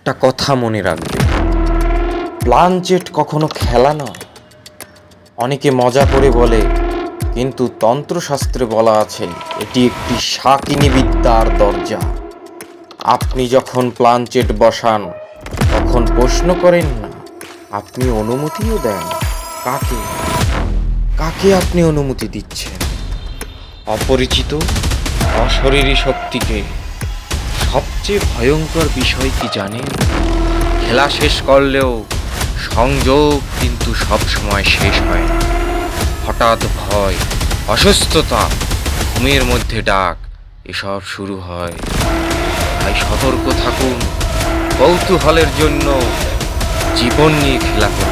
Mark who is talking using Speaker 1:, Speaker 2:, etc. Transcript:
Speaker 1: একটা কথা মনে রাখবে, প্লানচেট কখনো খেলা নয়। অনেকে মজা করে বলে, কিন্তু তন্ত্রশাস্ত্রে বলা আছে এটি একটি শাকিনী বিদ্যার দরজা। আপনি যখন প্লানচেট বসান তখন প্রশ্ন করেন না, আপনি অনুমতিও দেন। কাকে কাকে আপনি অনুমতি দিচ্ছেন? অপরিচিত অশরীরী শক্তিকে। সবচেয়ে ভয়ঙ্কর বিষয় কি জানেন? খেলা শেষ করলেও সংযোগ কিন্তু সবসময় শেষ হয় না। হঠাৎ ভয়, অসুস্থতা, ঘুমের মধ্যে ডাক, এসব শুরু হয়। তাই সতর্ক থাকুন। কৌতূহলের জন্য জীবন নিয়ে খেলা করুন।